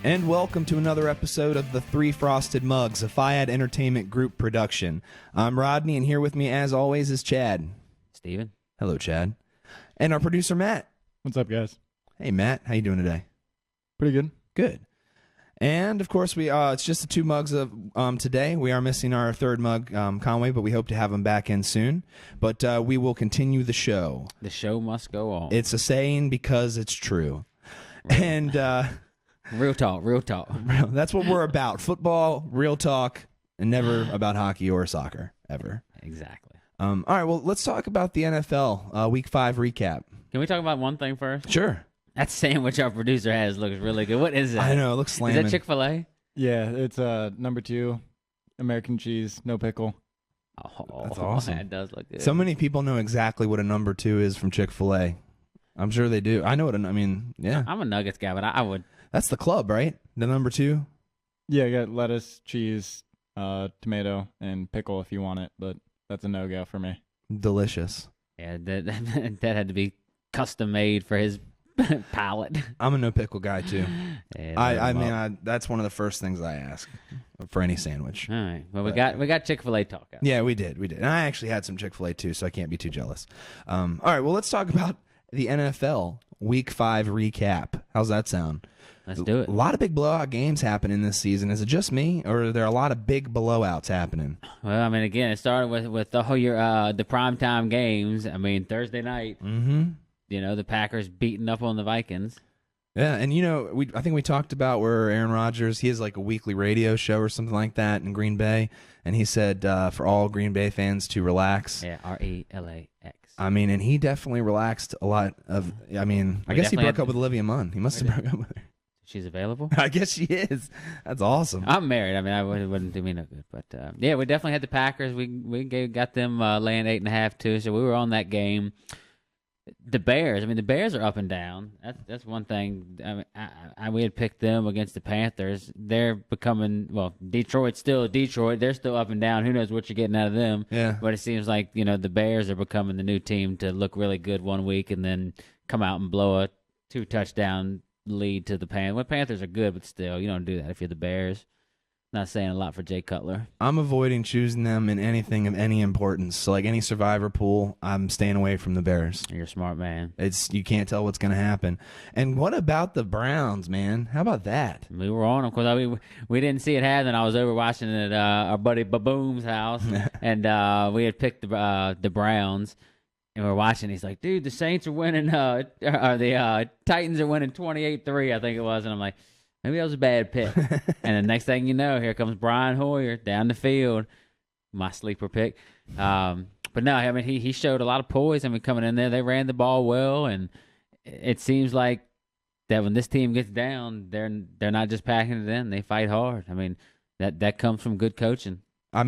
And welcome to another episode of the Three Frosted Mugs, a Fiad Entertainment Group production. I'm Rodney, and here with me, as always, is Chad. Steven. Hello, Chad. And our producer, Matt. What's up, guys? Hey, Matt. How you doing today? Pretty good. Good. And, of course, it's just the two mugs of today. We are missing our third mug, Conway, but we hope to have him back in soon. But we will continue the show. The show must go on. It's a saying because it's true. Right. And... Real talk, real talk. That's what we're about. Football, real talk, and never about hockey or soccer, ever. Exactly. All right, well, let's talk about the NFL Week 5 recap. Can we talk about one thing first? Sure. That sandwich our producer has looks really good. What is that? I know, it looks slamming. Is that Chick-fil-A? Yeah, it's number 2, American cheese, no pickle. Oh, that's awesome. That does look good. So many people know exactly what a number 2 is from Chick-fil-A. I'm sure they do. I know what yeah. I'm a Nuggets guy, but I would. That's the club, right? The number 2? Yeah, you got lettuce, cheese, tomato, and pickle if you want it, but that's a no-go for me. Delicious. Yeah, that had to be custom made for his palate. I'm a no pickle guy too. Yeah, that's one of the first things I ask for any sandwich. All right. Well, we got Chick-fil-A talk out. Yeah, we did. And I actually had some Chick-fil-A too, so I can't be too jealous. All right, well, let's talk about the NFL Week 5 recap. How's that sound? Let's do it. A lot of big blowout games happening this season. Is it just me, or are there a lot of big blowouts happening? Well, I mean, again, it started with the whole the primetime games. I mean, Thursday night, the Packers beating up on the Vikings. Yeah, and I think we talked about where Aaron Rodgers, he has like a weekly radio show or something like that in Green Bay, and he said for all Green Bay fans to relax. Yeah, RELAX. I mean, and he definitely relaxed a lot of. I mean, I guess he broke up with Olivia Munn. He must have broke up with her. She's available? I guess she is. That's awesome. I'm married. I mean, I wouldn't do me no good. But, yeah, we definitely had the Packers. We got them laying 8.5, too, so we were on that game. The Bears, the Bears are up and down. That's one thing. We had picked them against the Panthers. They're becoming, Detroit's still Detroit. They're still up and down. Who knows what you're getting out of them. Yeah. But it seems like, the Bears are becoming the new team to look really good one week and then come out and blow a 2-touchdown lead to the Panthers. Well, Panthers are good, but still, you don't do that if you're the Bears. Not saying a lot for Jay Cutler. I'm avoiding choosing them in anything of any importance. So, like any survivor pool, I'm staying away from the Bears. You're a smart man. You can't tell what's going to happen. And what about the Browns, man? How about that? We were on them because we didn't see it happen. I was over watching it at our buddy Baboom's house, and we had picked the Browns. And we're watching. He's like, dude, the Saints are winning. The Titans are winning 28-3, I think it was. And I'm like, maybe that was a bad pick. And the next thing you know, here comes Brian Hoyer down the field, my sleeper pick. But no, he showed a lot of poise. Coming in there, they ran the ball well, and it seems like that when this team gets down, they're not just packing it in; they fight hard. That comes from good coaching. I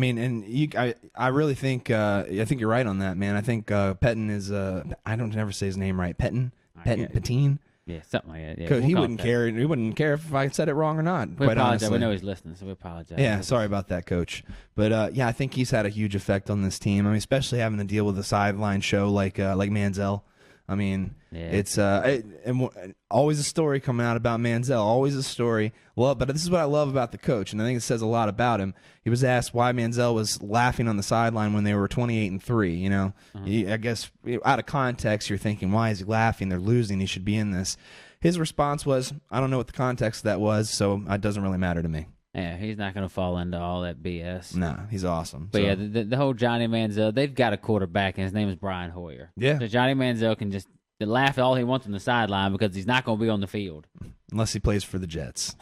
really think I think you're right on that, man. I think Pettine is I don't never say his name right. Pettine. Yeah, something like that. Yeah, he wouldn't care. He wouldn't care if I said it wrong or not. We apologize. Honestly. We know he's listening, so we apologize. Yeah, sorry about that, Coach. But I think he's had a huge effect on this team. Especially having to deal with a sideline show like Manziel. It's always a story coming out about Manziel. Always a story. Well, but this is what I love about the coach, and I think it says a lot about him. He was asked why Manziel was laughing on the sideline when they were 28-3. I guess out of context, you're thinking, why is he laughing? They're losing. He should be in this. His response was, I don't know what the context of that was, so it doesn't really matter to me. Yeah, he's not going to fall into all that BS. Nah, he's awesome. But yeah, the whole Johnny Manziel, they've got a quarterback, and his name is Brian Hoyer. Yeah. So Johnny Manziel can just laugh all he wants on the sideline because he's not going to be on the field. Unless he plays for the Jets.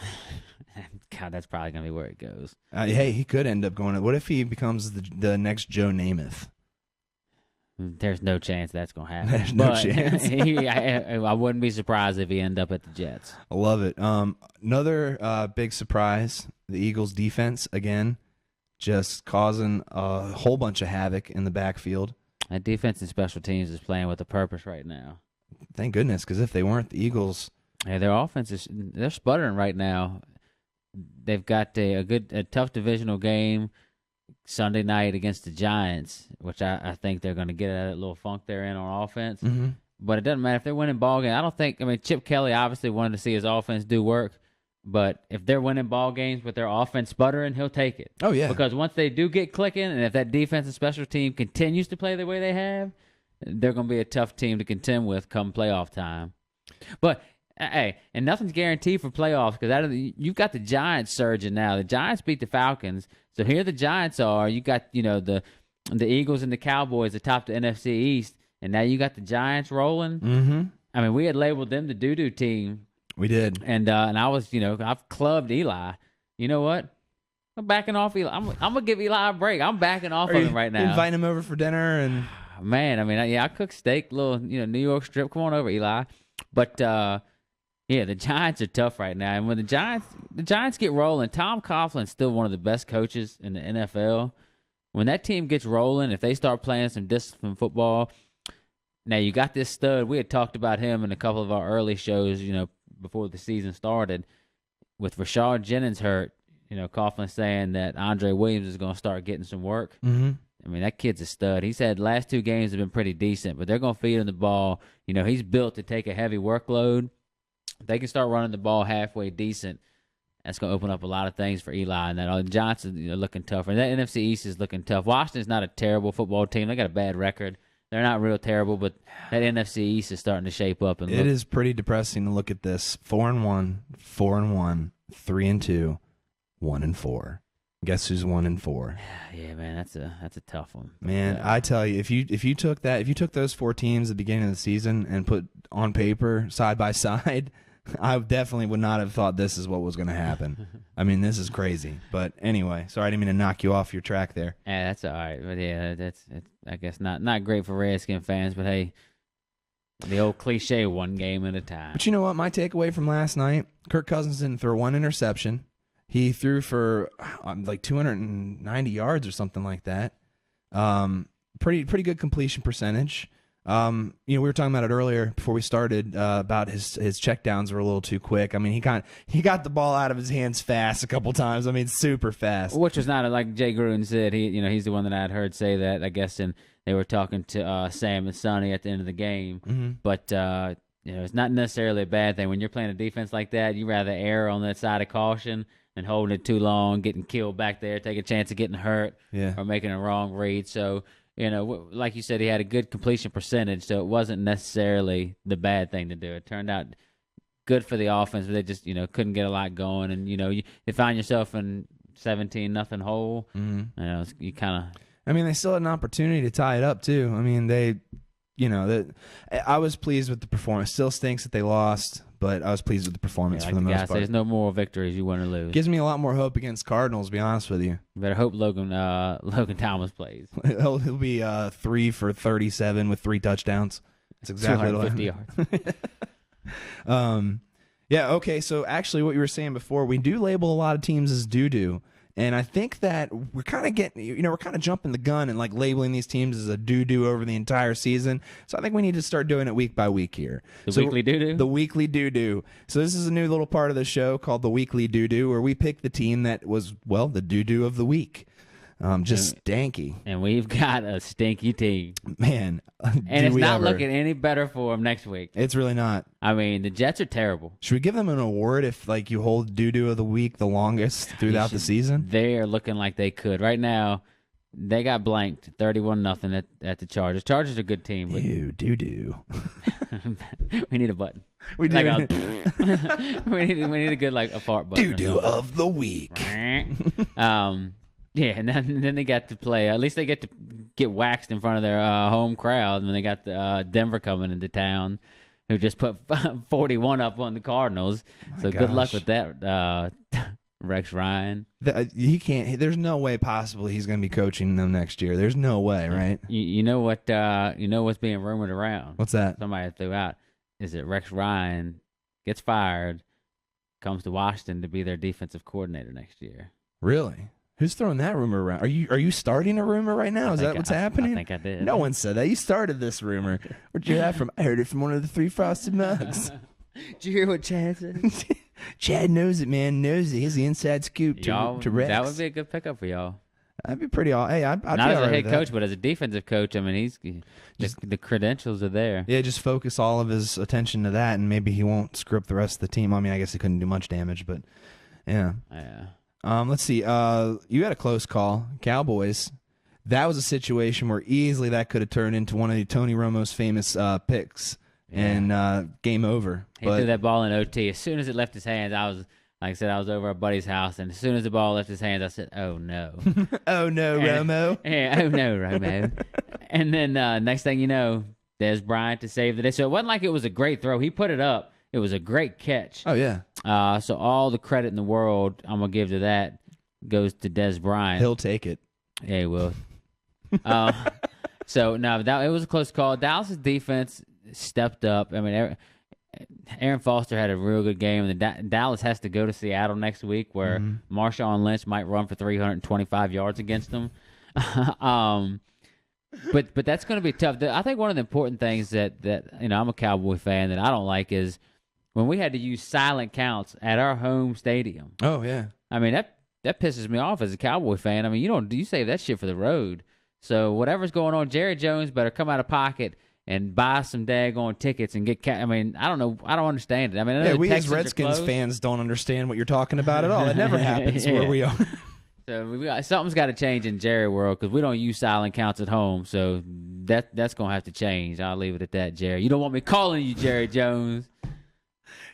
God, that's probably going to be where it goes. Hey, he could end up going. What if he becomes the next Joe Namath? There's no chance that's going to happen. There's no chance. I wouldn't be surprised if he ended up at the Jets. I love it. Another big surprise, the Eagles' defense, again, just causing a whole bunch of havoc in the backfield. That defense and special teams is playing with a purpose right now. Thank goodness, because if they weren't, the Eagles... Yeah, their offense they're sputtering right now. They've got a tough divisional game Sunday night against the Giants, which I think they're going to get out of that little funk they're in on offense. Mm-hmm. But it doesn't matter if they're winning ball game. Chip Kelly obviously wanted to see his offense do work, But if they're winning ball games with their offense sputtering, he'll take it. Oh, yeah. Because once they do get clicking, and if that defense and special team continues to play the way they have, they're going to be a tough team to contend with come playoff time. But, hey, and nothing's guaranteed for playoffs because you've got the Giants surging now. The Giants beat the Falcons. So here the Giants are. You got, the Eagles and the Cowboys atop the NFC East. And now you got the Giants rolling. Mm-hmm. I mean, we had labeled them the doo-doo team. We did. And I was, I've clubbed Eli. You know what? I'm backing off Eli. I'm going to give Eli a break. I'm backing off of him right now. Inviting him over for dinner and... Man, I mean, I cook steak, little, New York strip. Come on over, Eli. But, the Giants are tough right now. And when the Giants get rolling, Tom Coughlin's still one of the best coaches in the NFL. When that team gets rolling, if they start playing some disciplined football, now you got this stud. We had talked about him in a couple of our early shows, before the season started, with Rashard Jennings hurt, Coughlin saying that Andre Williams is going to start getting some work. Mm-hmm. I mean, that kid's a stud. He said last 2 games have been pretty decent, but they're going to feed him the ball. He's built to take a heavy workload. If they can start running the ball halfway decent, that's going to open up a lot of things for Eli. And that Johnson looking tough. And that NFC East is looking tough. Washington's not a terrible football team. They got a bad record. They're not real terrible, but that NFC East is starting to shape up. And it is pretty depressing to look at this. 4-1, 4-1, 3-2, 1-4. Guess who's 1-4? Yeah, man, that's a tough one. Man, I tell you, if you took those 4 teams at the beginning of the season and put on paper side by side, I definitely would not have thought this is what was going to happen. I mean, this is crazy. But anyway, sorry, I didn't mean to knock you off your track there. Yeah, that's all right. But yeah, that's I guess not great for Redskin fans. But hey, the old cliche, 1 game at a time. But you know what? My takeaway from last night: Kirk Cousins didn't throw 1 interception. He threw for like 290 yards or something like that. Pretty good completion percentage. We were talking about it earlier before we started about his checkdowns were a little too quick. I mean, he got the ball out of his hands fast a couple times. I mean, super fast. Which was not like Jay Gruden said. He's the one that I'd heard say that. I guess and they were talking to Sam and Sonny at the end of the game. Mm-hmm. But it's not necessarily a bad thing when you're playing a defense like that. You rather err on that side of caution and holding it too long, getting killed back there, take a chance of getting hurt, or making a wrong read. So, like you said, he had a good completion percentage, so it wasn't necessarily the bad thing to do. It turned out good for the offense, but they just, couldn't get a lot going. And, you find yourself in 17-0 hole. Mm-hmm. You kind of... I mean, they still had an opportunity to tie it up, too. I mean, I was pleased with the performance. Still stinks that they lost, but I was pleased with the performance for the most part. There's no more victories you want to lose. Gives me a lot more hope against Cardinals, to be honest with you. You better hope Logan Thomas plays. He'll be 3 for 37 with 3 touchdowns. That's exactly 250 yards. Yeah, okay, so actually what you were saying before, we do label a lot of teams as doo-doo. And I think that we're kind of we're kind of jumping the gun and like labeling these teams as a doo-doo over the entire season. So I think we need to start doing it week by week here. Weekly doo-doo? The weekly doo-doo. So this is a new little part of the show called the weekly doo-doo, where we pick the team that was, the doo-doo of the week. Just stanky. And we've got a stinky team. Man. And it's not looking any better for them next week. It's really not. I mean, the Jets are terrible. Should we give them an award if you hold doo-doo of the week the longest throughout the season? They are looking like they could. Right now, they got blanked 31-0 at the Chargers. Chargers are a good team. Ew, doo-doo. We need a button. We do. We need a good a fart button. Doo-doo of the week. Yeah, and then they got to play. At least they get to get waxed in front of their home crowd. And then they got Denver coming into town, who just put 41 up on the Cardinals. So good luck with that, Rex Ryan. He can't. There's no way possibly he's going to be coaching them next year. There's no way, right? You know what? What's being rumored around? What's that? Somebody threw out. Is that Rex Ryan gets fired, comes to Washington to be their defensive coordinator next year? Really? Who's throwing that rumor around? Are you starting a rumor right now? Is that what's happening? I think I did. No one said that. You started this rumor. Where'd you hear that from? I heard it from one of the 3 Frosted Mugs. Did you hear what Chad said? Chad knows it, man. Knows it. He's the inside scoop to Rex. That would be a good pickup for y'all. That'd be pretty. Hey, I'd Not be as all a right head with coach, that. but as a defensive coach, I mean, the credentials are there. Yeah, just focus all of his attention to that, and maybe he won't screw up the rest of the team. I mean, I guess he couldn't do much damage, but yeah. Yeah. Let's see. You had a close call, Cowboys. That was a situation where easily that could have turned into one of Tony Romo's famous picks, and game over. He threw that ball in OT. As soon as it left his hands, like I said, I was over our buddy's house, and as soon as the ball left his hands, I said, "Oh no, oh no, Romo!" Yeah, oh no, Romo. And then next thing you know, there's Bryant to save the day. So it wasn't like it was a great throw. He put it up. It was a great catch. Oh yeah. So all the credit in the world I'm gonna give to that goes to Des Bryant. He'll take it. Yeah, he will. So no, it was a close call. Dallas's defense stepped up. I mean, Aaron Foster had a real good game. And Dallas has to go to Seattle next week, where Marshawn Lynch might run for 325 yards against them. But that's going to be tough. I think one of the important things that I'm a Cowboy fan that I don't like is when we had to use silent counts at our home stadium. Oh yeah. I mean that pisses me off as a Cowboy fan. I mean you save that shit for the road. So whatever's going on, Jerry Jones better come out of pocket and buy some daggone tickets and get. I mean, I don't know. I don't understand it. I mean, I know we as Texans Redskins fans don't understand what you're talking about at all. It never happens where we are. So something's got to change in Jerry world because we don't use silent counts at home. So that's gonna have to change. I'll leave it at that, Jerry. You don't want me calling you Jerry Jones.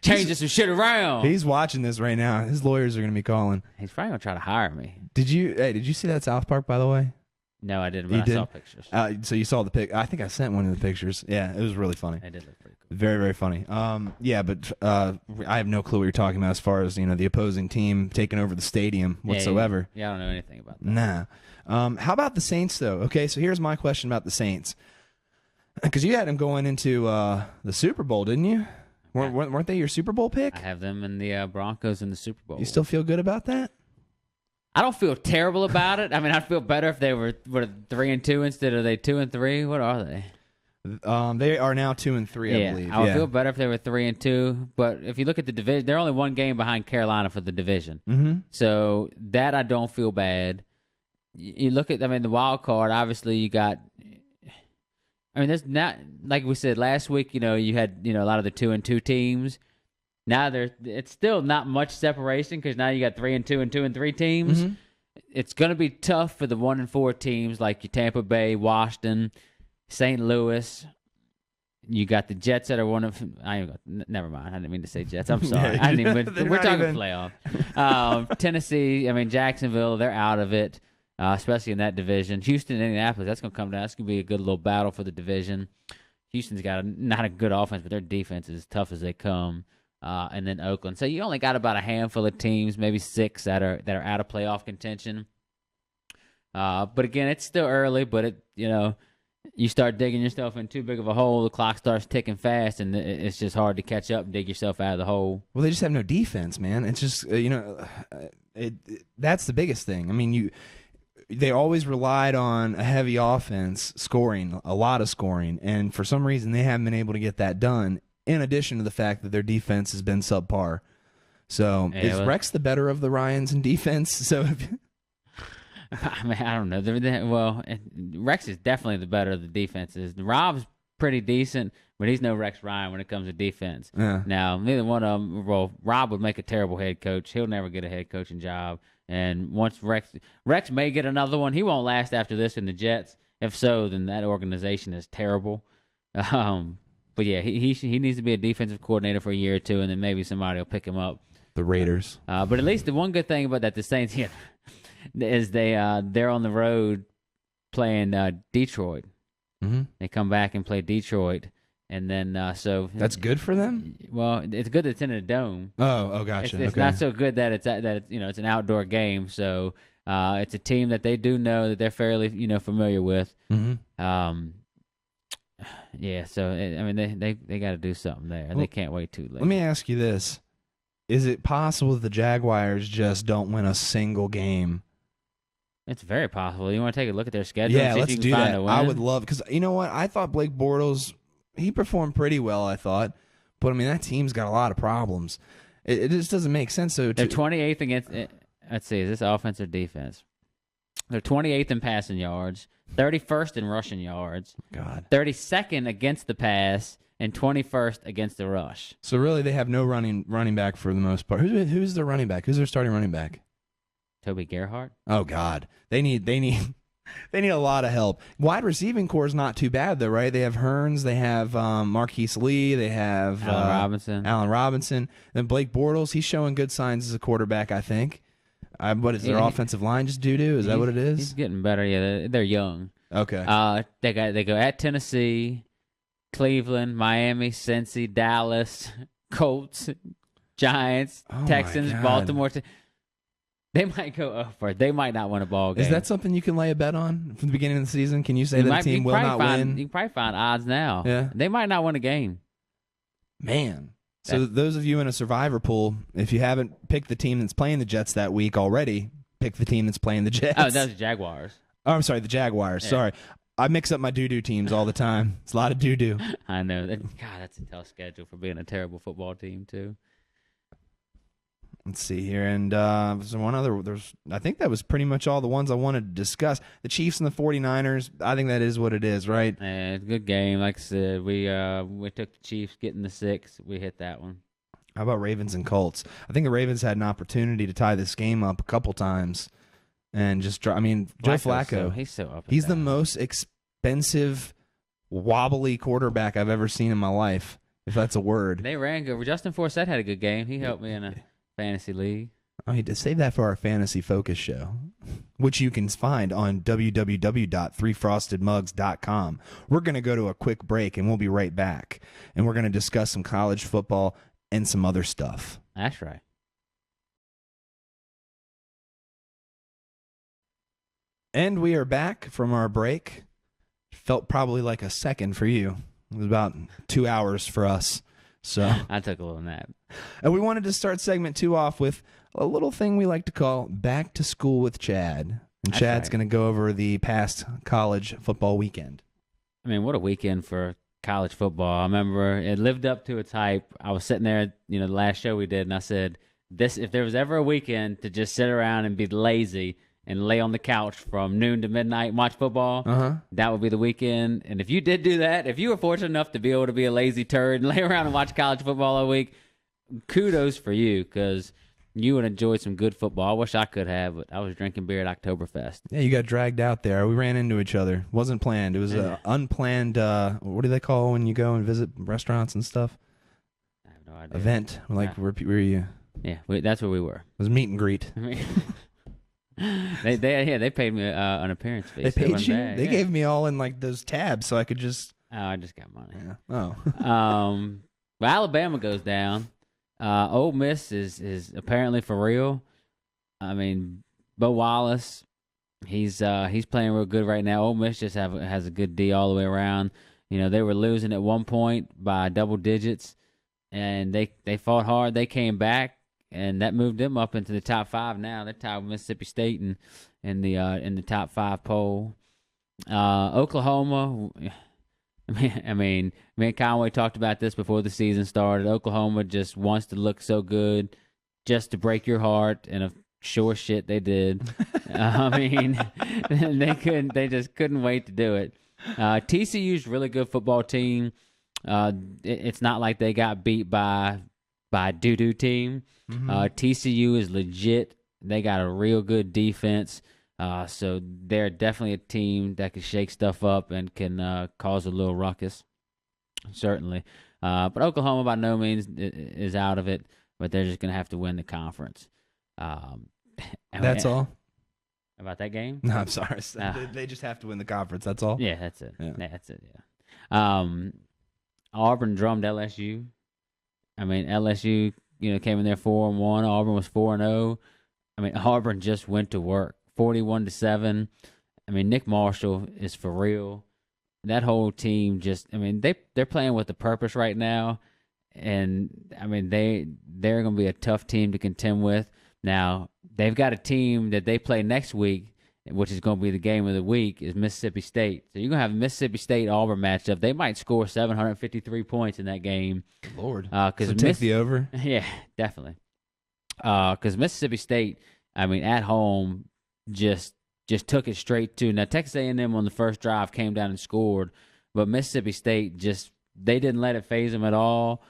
Changing some shit around. He's watching this right now. His lawyers are gonna be calling. He's probably gonna try to hire me. Did you see that South Park, by the way? No, I didn't, but I saw pictures. So you saw the pic. I think I sent one of the pictures. Yeah, it was really funny. It did look pretty cool. Very, very funny. Yeah, but I have no clue what you're talking about as far as, the opposing team taking over the stadium whatsoever. Yeah, I don't know anything about that. Nah. How about the Saints, though? Okay, so here's my question about the Saints. Because you had them going into the Super Bowl, didn't you? Weren't they your Super Bowl pick? I have them in the Broncos in the Super Bowl. You still feel good about that? I don't feel terrible about it. I mean, I'd feel better if they were 3-2 instead of 2-3. What are they? They are now 2-3, I believe. I would feel better if they were 3-2. But if you look at the division, they're only one game behind Carolina for the division. Mm-hmm. So that I don't feel bad. You look at, the wild card. Obviously, you got. I mean, there's not, like we said last week. You had a lot of the 2-2 teams. Now it's still not much separation because now you got 3-2 and 2-3 teams. Mm-hmm. It's going to be tough for the 1-4 teams like your Tampa Bay, Washington, St. Louis. You got the Jets that are never mind. I didn't mean to say Jets. I'm sorry. I didn't even. We're talking playoff. Tennessee. I mean Jacksonville. They're out of it, especially in that division. Houston, Indianapolis. That's going to come down. That's going to be a good little battle for the division. Houston's got not a good offense, but their defense is as tough as they come. And then Oakland. So you only got about a handful of teams, maybe 6 that are out of playoff contention. But again, it's still early. But you start digging yourself in too big of a hole, the clock starts ticking fast, and it's just hard to catch up and dig yourself out of the hole. Well, they just have no defense, man. It's just that's the biggest thing. I mean, they always relied on a heavy offense, scoring a lot of scoring, and for some reason they haven't been able to get that done. In addition to the fact that their defense has been subpar. So is Rex the better of the Ryans in defense? So I mean, I don't know. Rex is definitely the better of the defenses. Rob's pretty decent, but he's no Rex Ryan when it comes to defense. Yeah. Now, neither one of them. Well, Rob would make a terrible head coach. He'll never get a head coaching job. And once Rex may get another one, he won't last after this in the Jets. If so, then that organization is terrible. But yeah, he needs to be a defensive coordinator for a year or two, and then maybe somebody will pick him up. The Raiders. But at least the one good thing about that, the Saints, is they're on the road playing Detroit. Mm-hmm. They come back and play Detroit, and then so that's good for them. Well, it's good that it's in a dome. Oh, gotcha. It's not so good that it's it's an outdoor game. So it's a team that they do know that they're fairly familiar with. Mm-hmm. Yeah, so I mean they got to do something there. Well, they can't wait too late. Let me ask you this: is it possible that the Jaguars just don't win a single game? It's very possible. You want to take a look at their schedule? Yeah, and see let's if you can do find that. A win? I would love, because you know what? I thought Blake Bortles, he performed pretty well. I thought, but I mean that team's got a lot of problems. It just doesn't make sense. So they're 28th against. Let's see, is this offense or defense? They're 28th in passing yards, 31st in rushing yards, God. 32nd against the pass, and 21st against the rush. So really, they have no running back for the most part. Who's their running back? Who's their starting running back? Toby Gerhart. Oh God, they need a lot of help. Wide receiving core is not too bad though, right? They have Hearns, they have Marquise Lee, they have Allen Robinson, and Blake Bortles. He's showing good signs as a quarterback, I think. What is their offensive line just doo-doo? Is that what it is? He's getting better. Yeah, they're young. Okay. They go at Tennessee, Cleveland, Miami, Cincy, Dallas, Colts, Giants, Texans, Baltimore. They might go over. They might not win a ball game. Is that something you can lay a bet on from the beginning of the season? Can you say that a team will not win? You can probably find odds now. Yeah. They might not win a game. Man. So those of you in a survivor pool, if you haven't picked the team that's playing the Jets that week already, pick the team that's playing the Jets. Oh, that's the Jaguars. Oh, I'm sorry, the Jaguars. Yeah. Sorry. I mix up my doo-doo teams all the time. It's a lot of doo-doo. I know. God, that's a tough schedule for being a terrible football team, too. Let's see here. And there's one other. I think that was pretty much all the ones I wanted to discuss. The Chiefs and the 49ers, I think that is what it is, right? Yeah, it's a good game. Like I said, we took the Chiefs getting the 6. We hit that one. How about Ravens and Colts? I think the Ravens had an opportunity to tie this game up a couple times. And just, Joe Flacco. He's so up. He's the most expensive, wobbly quarterback I've ever seen in my life, if that's a word. They ran good. Justin Forsett had a good game. He helped me in a fantasy league. I need to save that for our fantasy focus show, which you can find on www.threefrostedmugs.com. We're going to go to a quick break, and we'll be right back. And we're going to discuss some college football and some other stuff. That's right. And we are back from our break. Felt probably like a second for you. It was about 2 hours for us. So I took a little nap. And we wanted to start segment 2 off with a little thing we like to call Back to School with Chad. And Chad's going to go over the past college football weekend. I mean, what a weekend for college football. I remember it lived up to its hype. I was sitting there, the last show we did, and I said, if there was ever a weekend to just sit around and be lazy and lay on the couch from noon to midnight and watch football, that would be the weekend. And if you did do that, if you were fortunate enough to be able to be a lazy turd and lay around and watch college football all week, kudos for you, because you would enjoy some good football. I wish I could have, but I was drinking beer at Oktoberfest. Yeah, you got dragged out there. We ran into each other. Wasn't planned. It was an unplanned, what do they call when you go and visit restaurants and stuff? I have no idea. Event. Where were you? Yeah, that's where we were. It was meet and greet. They paid me an appearance fee. They paid you? They gave me all in those tabs so I could just... Oh, I just got money. Yeah. Oh. Well, Alabama goes down. Ole Miss is apparently for real. I mean, Bo Wallace, he's playing real good right now. Ole Miss just has a good D all the way around. They were losing at one point by double digits, and they fought hard. They came back. And that moved them up into the top 5 now. They're tied with Mississippi State in the top 5 poll. Oklahoma, I mean, me and Conway talked about this before the season started. Oklahoma just wants to look so good just to break your heart, and sure shit they did. I mean, they just couldn't wait to do it. TCU's a really good football team. It's not like they got beat by a doo-doo team. Mm-hmm. TCU is legit. They got a real good defense. So they're definitely a team that can shake stuff up and can cause a little ruckus, certainly. But Oklahoma by no means is out of it, but they're just going to have to win the conference. That's all? About that game? No, I'm sorry. They just have to win the conference. That's all? Yeah, that's it. Yeah, that's it, yeah. Auburn drummed LSU. I mean, LSU, came in there 4-1. Auburn was 4-0. I mean, Auburn just went to work, 41-7. I mean, Nick Marshall is for real. That whole team they're playing with a purpose right now, and I mean they're going to be a tough team to contend with. Now they've got a team that they play next week, which is going to be the game of the week, is Mississippi State. So you're going to have a Mississippi State-Auburn matchup. They might score 753 points in that game. Lord. So take the over? Yeah, definitely. Because Mississippi State, I mean, at home, just just took it straight to. Now Texas A&M on the first drive came down and scored, but Mississippi State they didn't let it phase them at all.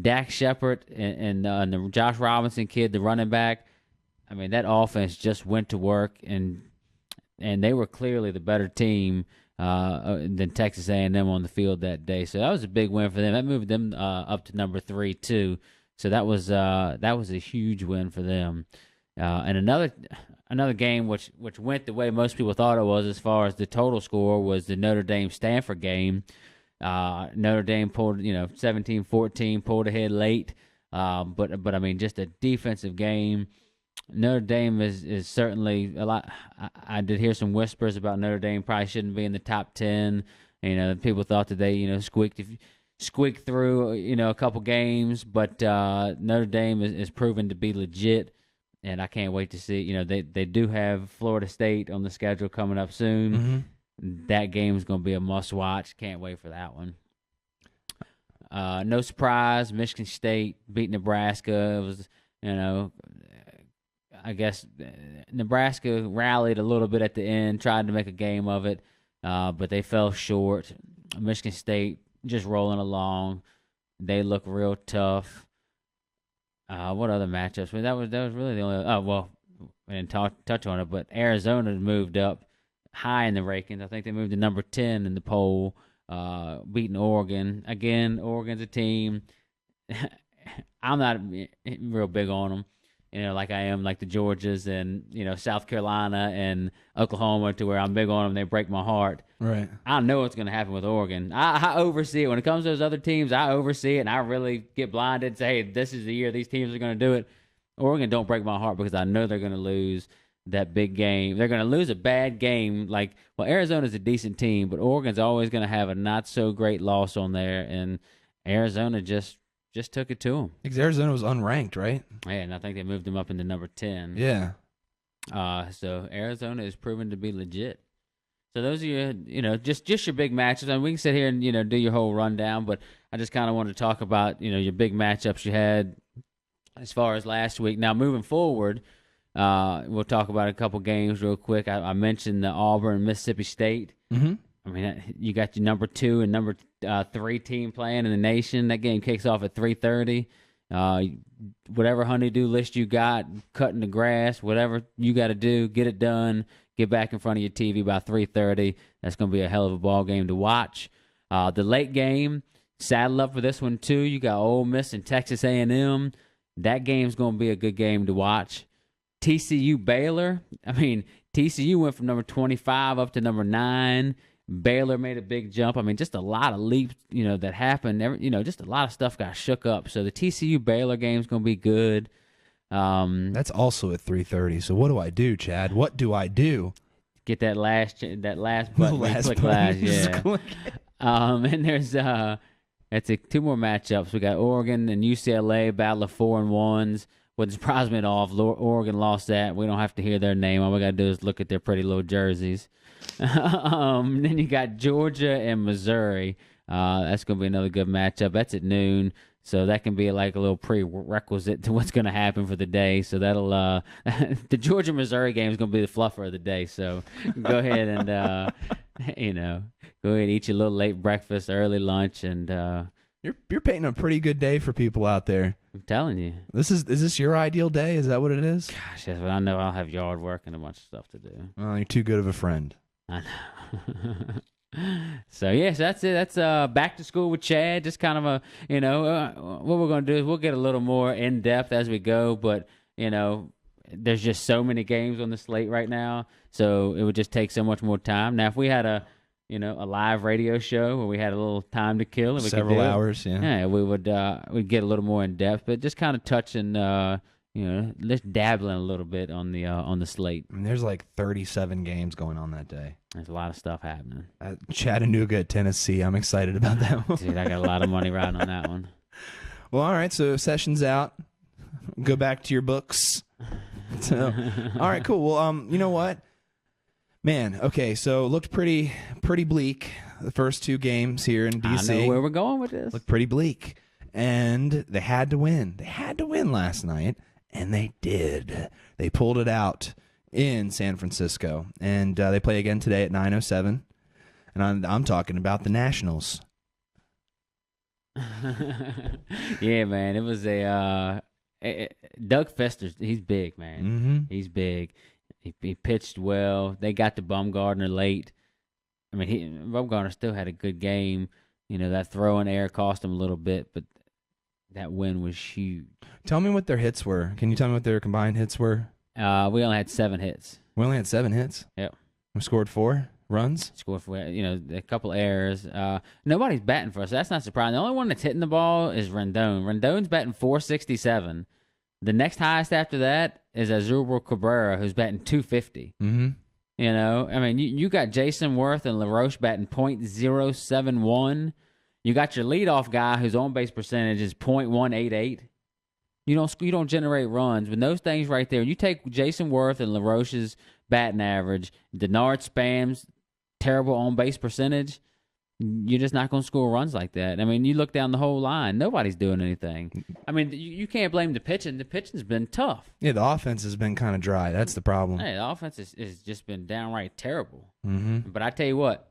Dak Shepard and the Josh Robinson kid, the running back, I mean, that offense just went to work, and they were clearly the better team than Texas A&M on the field that day. So that was a big win for them. That moved them up to number 3 too. So that was a huge win for them. And another game which went the way most people thought it was as far as the total score was the Notre Dame-Stanford game. Notre Dame pulled 17-14, pulled ahead late. But I mean, just a defensive game. Notre Dame is certainly a lot. I did hear some whispers about Notre Dame probably shouldn't be in the top 10. People thought that they squeaked through a couple games, but Notre Dame is proven to be legit, and I can't wait to see. They do have Florida State on the schedule coming up soon. Mm-hmm. That game is going to be a must watch. Can't wait for that one. No surprise, Michigan State beat Nebraska. It was I guess Nebraska rallied a little bit at the end, tried to make a game of it, but they fell short. Michigan State just rolling along. They look real tough. What other matchups? That was really the only. Oh well, we didn't touch on it, but Arizona moved up high in the rankings. I think they moved to number 10 in the poll, beating Oregon. Again, Oregon's a team. I'm not real big on them. Like I am like the Georgias and, South Carolina and Oklahoma, to where I'm big on them. They break my heart. Right. I know what's going to happen with Oregon. I oversee it. When it comes to those other teams, I oversee it, and I really get blinded and say, hey, this is the year these teams are going to do it. Oregon don't break my heart because I know they're going to lose that big game. They're going to lose a bad game. Arizona's a decent team, but Oregon's always going to have a not-so-great loss on there, and Arizona just took it to them. Because Arizona was unranked, right? Yeah, and I think they moved them up into number 10. Yeah. So Arizona is proven to be legit. So those are your, just your big matchups. I mean, we can sit here and, do your whole rundown, but I just kind of want to talk about, your big matchups you had as far as last week. Now, moving forward, we'll talk about a couple games real quick. I mentioned the Auburn, Mississippi State. Mm-hmm. I mean, you got your number 2 and number 3 team playing in the nation. That game kicks off at 3:30. Whatever honeydew list you got, cutting the grass, whatever you got to do, get it done. Get back in front of your TV by 3:30. That's going to be a hell of a ball game to watch. The late game, saddle up for this one too. You got Ole Miss and Texas A&M. That game's going to be a good game to watch. TCU Baylor. I mean, TCU went from number 25 up to number 9. Baylor made a big jump. I mean, just a lot of leaps, that happened. Just a lot of stuff got shook up. So the TCU Baylor game is going to be good. That's also at 3:30. So what do I do, Chad? What do I do? Get that last button. Click button. last, yeah. And there's that's 2 more matchups. We got Oregon and UCLA, battle of 4-1s. Wouldn't surprise me at all if Oregon lost that. We don't have to hear their name. All we got to do is look at their pretty little jerseys. Then you got Georgia and Missouri. That's going to be another good matchup. That's at noon, so that can be like a little prerequisite to what's going to happen for the day. So that'll the Georgia-Missouri game is going to be the fluffer of the day. So go ahead and go ahead and eat your little late breakfast, early lunch, and you're painting a pretty good day for people out there. I'm telling you. Is this your ideal day? Is that what it is? Gosh, yes, but I know I'll have yard work and a bunch of stuff to do. Well, you're too good of a friend. I know. So yes, that's it. That's back to school with Chad. Just kind of what we're gonna do is we'll get a little more in depth as we go. But there's just so many games on the slate right now, so it would just take so much more time. Now, if we had a live radio show where we had a little time to kill, and we several hours, yeah, we would we'd get a little more in depth, but just kind of touching, just dabbling a little bit on the slate. I mean, there's like 37 games going on that day. There's a lot of stuff happening. Chattanooga, Tennessee. I'm excited about that one. Dude, I got a lot of money riding on that one. Well, all right. So session's out. Go back to your books. So, all right, cool. Well, you know what? Man, okay, so looked pretty bleak the first 2 games here in D.C. I know where we're going with this. Looked pretty bleak. And they had to win. They had to win last night, and they did. They pulled it out in San Francisco, and they play again today at 9:07. And I'm talking about the Nationals. Yeah, man. It was Doug Fester. He's big, man. Mm-hmm. He's big. He pitched well. They got to Bumgarner late. I mean, Bumgarner still had a good game. You know, that throw in air cost him a little bit, but that win was huge. Tell me what their hits were. Can you tell me what their combined hits were? We only had 7 hits. We only had 7 hits? Yep. We scored 4 runs? Scored for, a couple errors. Nobody's batting for us. So that's not surprising. The only one that's hitting the ball is Rendon. Rendon's batting .467. The next highest after that is Asdrubal Cabrera, who's batting .250. Mm-hmm. You know, I mean, you got Jason Worth and LaRoche batting .071. You got your leadoff guy whose on-base percentage is .188. You don't generate runs. But those things right there, you take Jason Worth and LaRoche's batting average, Denard Spam's terrible on-base percentage, you're just not going to score runs like that. I mean, you look down the whole line, nobody's doing anything. I mean, you can't blame the pitching. The pitching's been tough. Yeah, the offense has been kind of dry. That's the problem. Hey, the offense has just been downright terrible. Mm-hmm. But I tell you what,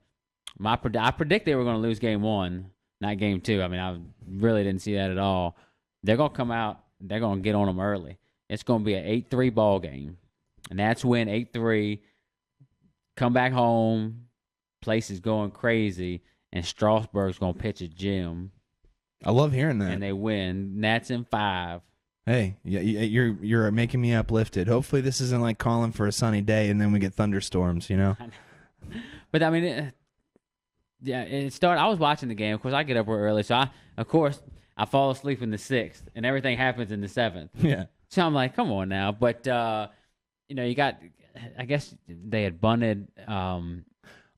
I predict they were going to lose game 1, not game 2. I mean, I really didn't see that at all. They're going to come out. They're going to get on them early. It's going to be an 8-3 ball game. And that's when 8-3, come back home, place is going crazy, and Strasburg's going to pitch a gym. I love hearing that. And they win. Nats in 5. Hey, you're making me uplifted. Hopefully this isn't like calling for a sunny day and then we get thunderstorms, you know? But, I mean, it started. I was watching the game. Of course, I get up real early. So, I fall asleep in the 6th, and everything happens in the 7th. Yeah. So I'm like, come on now. But, you got, I guess they had bunted.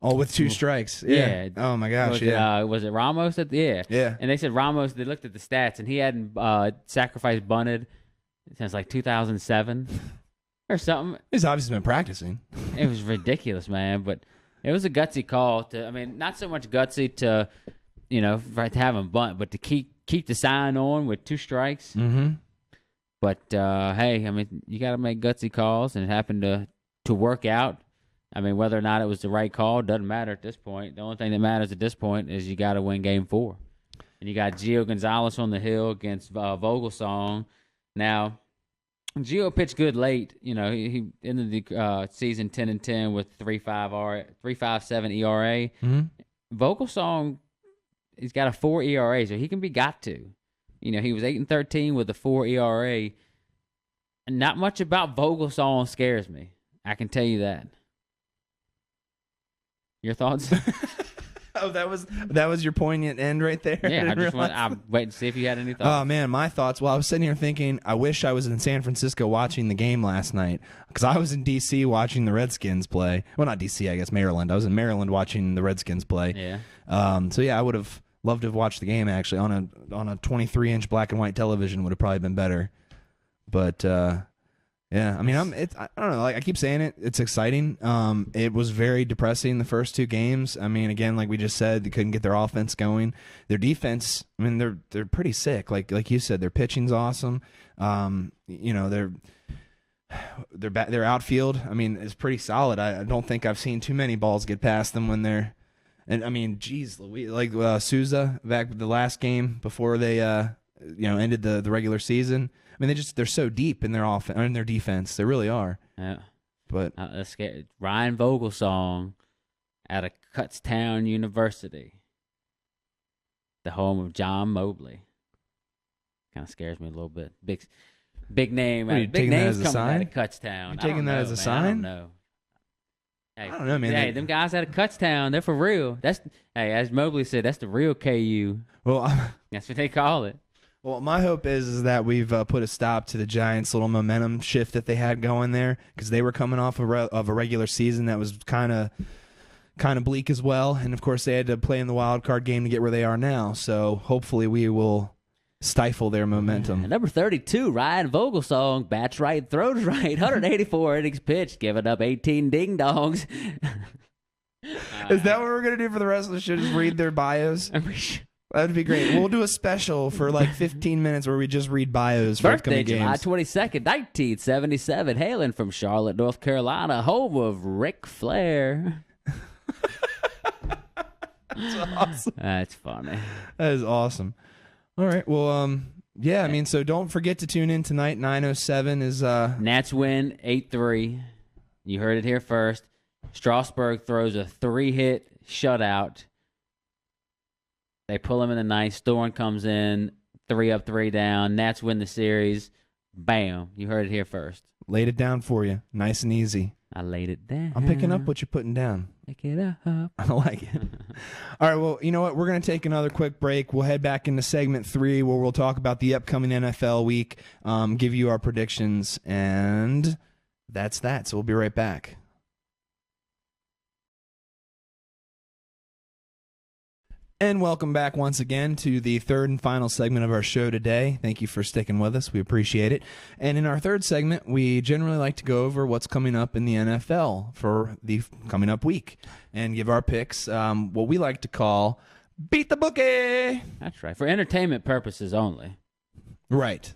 With 2 strikes. Yeah. Oh, my gosh, Was it Ramos? Yeah. And they said Ramos, they looked at the stats, and he hadn't sacrificed bunted since like 2007 or something. He's obviously been practicing. It was ridiculous, man. But it was a gutsy call. Not so much gutsy to, to have him bunt, but to keep the sign on with 2 strikes. Mm-hmm. But, hey, I mean, you got to make gutsy calls, and it happened to work out. I mean, whether or not it was the right call doesn't matter at this point. The only thing that matters at this point is you got to win Game 4. And you got Gio Gonzalez on the hill against Vogelsong. Now, Gio pitched good late. He ended the season 10-10 with 3.57 ERA. Mm-hmm. Vogelsong, he's got a 4 ERA, so he can be got to. He was 8-13 with a 4 ERA. And not much about Vogelsong scares me. I can tell you that. Your thoughts? Oh, that was your poignant end right there. Yeah, I'm waiting to see if you had any thoughts. Oh man, my thoughts. Well, I was sitting here thinking, I wish I was in San Francisco watching the game last night, because I was in D.C. watching the Redskins play. Well, not D.C., I guess Maryland. I was in Maryland watching the Redskins play. Yeah. So yeah, I would have loved to have watched the game actually on a 23-inch black and white television. Would have probably been better. But yeah, I mean, I don't know. Like I keep saying it, it's exciting. It was very depressing the first 2 games. I mean, again, like we just said, they couldn't get their offense going. Their defense, I mean, they're pretty sick. Like you said, their pitching's awesome. Their outfield, I mean, is pretty solid. I don't think I've seen too many balls get past them when they're. And I mean, geez, like Souza back the last game before they ended the regular season. I mean, they're so deep in their offense, in their defense. They really are. Yeah. But let's get Ryan Vogelsong out of Kutztown University, the home of John Mobley. Kind of scares me a little bit. Big name. Big names coming out of Kutztown. You taking that as a sign? I don't know. Hey, I don't know, man. Hey, them guys out of Kutztown, they're for real. As Mobley said, that's the real KU. Well, that's what they call it. Well, my hope is that we've put a stop to the Giants' little momentum shift that they had going there, because they were coming off of a regular season that was kind of bleak as well, and of course they had to play in the wild card game to get where they are now. So hopefully we will stifle their momentum. Number 32, Ryan Vogelsong, bats right, throws right, 184 innings pitched, giving up 18 ding-dongs. Is that what we're going to do for the rest of the show, just read their bios? That'd be great. We'll do a special for like 15 minutes where we just read bios for Birthday, upcoming July games. 22nd, 1977, hailing from Charlotte, North Carolina, home of Ric Flair. That's awesome. That's funny. That is awesome. All right. Well, yeah, I mean, so don't forget to tune in tonight. 9:07 is Nats win 8-3. You heard it here first. Strasburg throws a 3-hit shutout. They pull him in the ninth. Storen comes in, 3 up, 3 down. Nats win the series. Bam. You heard it here first. laid it down for you, nice and easy. I laid it down. I'm picking up what you're putting down. Pick it up. I like it. All right, well, you know what? We're going to take another quick break. We'll head back into segment 3 where we'll talk about the upcoming NFL week, give you our predictions, and that's that. So we'll be right back. And welcome back once again to the third and final segment of our show today. Thank you for sticking with us. We appreciate it. And in our third segment, we generally like to go over what's coming up in the NFL for the coming up week and give our picks, what we like to call Beat the Bookie. That's right. For entertainment purposes only. Right.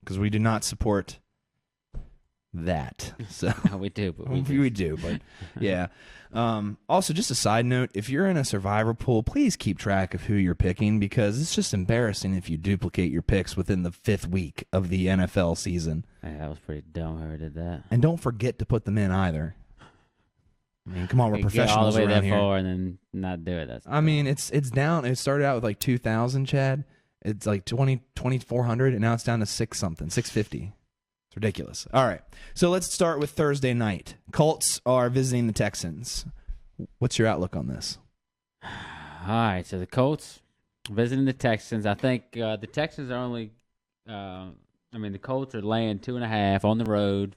Because we do not support that. So No, we do, but we do, but yeah. Also, just a side note, if you're in a survivor pool, please keep track of who you're picking, because it's just embarrassing if you duplicate your picks within the 5th week of the NFL season. Yeah, that was pretty dumb whoever did that. And don't forget to put them in either. I mean, come on, we're You get professionals all the way around that here. far and then not do it. That's I mean, it's down. It started out with like 2,000, Chad. It's like 2,400, and now it's down to 650. It's ridiculous. All right, so let's start with Thursday night. Colts are visiting the Texans. What's your outlook on this? All right, so the Colts visiting the Texans. I think the Texans are only. The Colts are laying 2.5 on the road.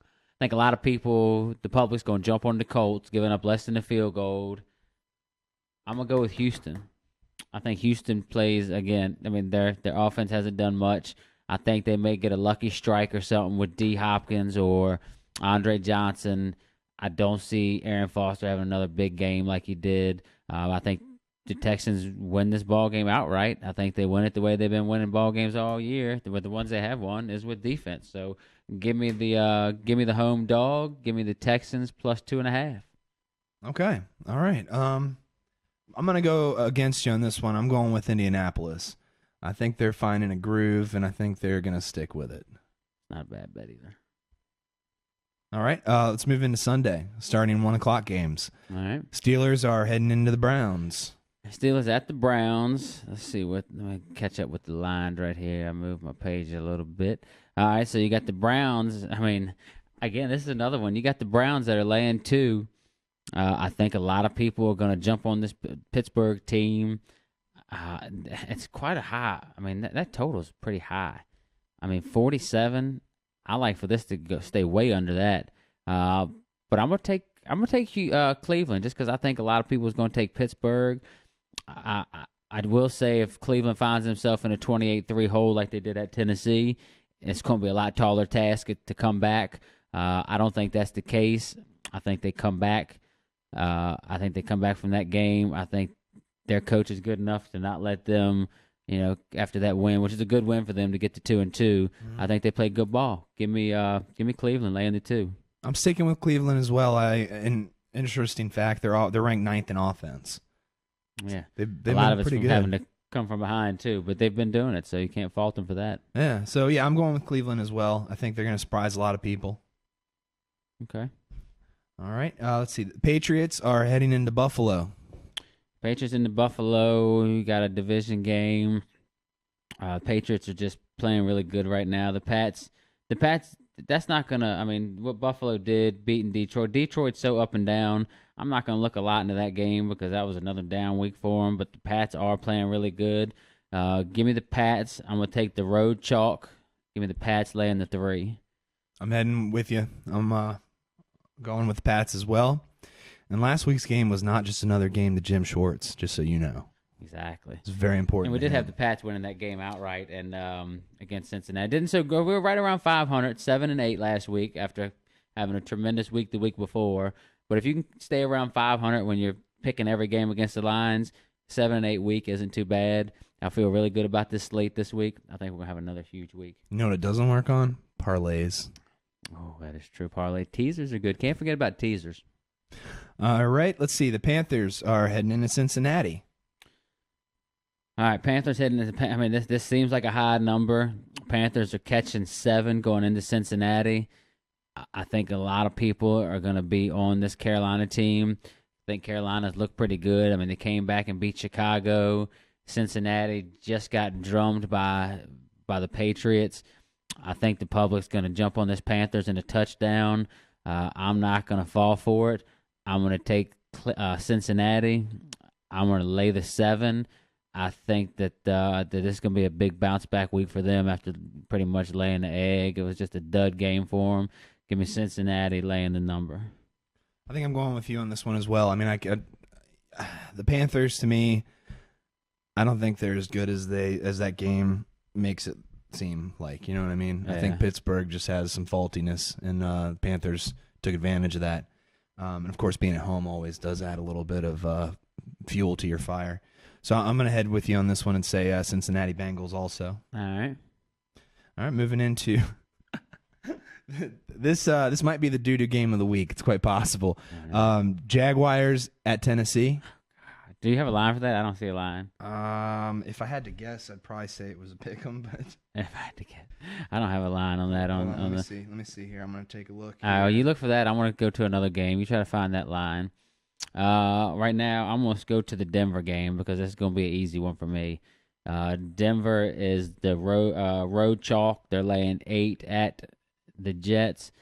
I think a lot of people, the public's going to jump on the Colts, giving up less than a field goal. I'm gonna go with Houston. I think Houston plays again. I mean, their offense hasn't done much. I think they may get a lucky strike or something with D. Hopkins or Andre Johnson. I don't see Aaron Foster having another big game like he did. I think the Texans win this ball game outright. I think they win it the way they've been winning ball games all year. But the ones they have won is with defense. So give me the home dog. Give me the Texans plus 2.5. Okay, all right. I'm gonna go against you on this one. I'm going with Indianapolis. I think they're finding a groove, and I think they're gonna stick with it. Not a bad bet either. All right, let's move into Sunday, starting 1:00 games. All right. Steelers are heading into the Browns. Steelers at the Browns. Let's see let me catch up with the lines right here. I moved my page a little bit. All right, so you got the Browns. I mean, again, this is another one. You got the Browns that are laying 2. I think a lot of people are going to jump on this Pittsburgh team. It's quite a high. I mean, that total is pretty high. I mean, 47. I like for this to stay way under that. But I'm gonna take Cleveland just because I think a lot of people is going to take Pittsburgh. I will say if Cleveland finds himself in a 28-3 hole like they did at Tennessee, it's going to be a lot taller task to come back. I don't think that's the case. I think they come back. I think they come back from that game. I think their coach is good enough to not let them, after that win, which is a good win for them to get to 2-2. Mm-hmm. I think they play good ball. Give me Cleveland laying the 2. I'm sticking with Cleveland as well. An interesting fact: they're ranked 9th in offense. Yeah, they've a lot of been it's pretty from good. having to come from behind too, but they've been doing it, so you can't fault them for that. Yeah. So yeah, I'm going with Cleveland as well. I think they're going to surprise a lot of people. Okay. All right. Let's see. The Patriots are heading into Buffalo. Patriots into Buffalo. You got a division game. Patriots are just playing really good right now. The Pats. That's not gonna. I mean, what Buffalo did, beating Detroit. Detroit's so up and down. I'm not gonna look a lot into that game because that was another down week for them. But the Pats are playing really good. Give me the Pats. I'm gonna take the road chalk. Give me the Pats laying the 3. I'm heading with you. I'm going with the Pats as well. And last week's game was not just another game to Jim Schwartz, just so you know. Exactly. It's very important. And we did have the Pats winning that game outright and against Cincinnati. Didn't so go. We were right around 500, 7-8 last week after having a tremendous week the week before. But if you can stay around 500 when you're picking every game against the Lions, 7-8 week isn't too bad. I feel really good about this slate this week. I think we're going to have another huge week. You know what it doesn't work on? Parlays. Oh, that is true. Parlay. Teasers are good. Can't forget about teasers. All right, let's see. The Panthers are heading into Cincinnati. All right, Panthers heading into. I mean, this seems like a high number. Panthers are catching 7 going into Cincinnati. I think a lot of people are going to be on this Carolina team. I think Carolina's looked pretty good. I mean, they came back and beat Chicago. Cincinnati just got drummed by the Patriots. I think the public's going to jump on this Panthers in a touchdown. I'm not going to fall for it. I'm going to take Cincinnati. I'm going to lay the 7. I think that this is going to be a big bounce back week for them after pretty much laying the egg. It was just a dud game for them. Give me Cincinnati laying the number. I think I'm going with you on this one as well. I mean, the Panthers, to me, I don't think they're as good as that game makes it seem like. You know what I mean? Yeah. I think Pittsburgh just has some faultiness, and Panthers took advantage of that. And of course, being at home always does add a little bit of fuel to your fire. So I'm going to head with you on this one and say Cincinnati Bengals also. All right, moving into this might be the doo-doo game of the week. It's quite possible. Jaguars at Tennessee. Do you have a line for that? I don't see a line. If I had to guess, I'd probably say it was a pick'em, but if I had to guess, I don't have a line on that. Let me see here. I'm going to take a look. All right, you look for that. I want to go to another game. You try to find that line. Right now, I'm going to go to the Denver game because it's going to be an easy one for me. Denver is the road chalk. They're laying 8 at the Jets.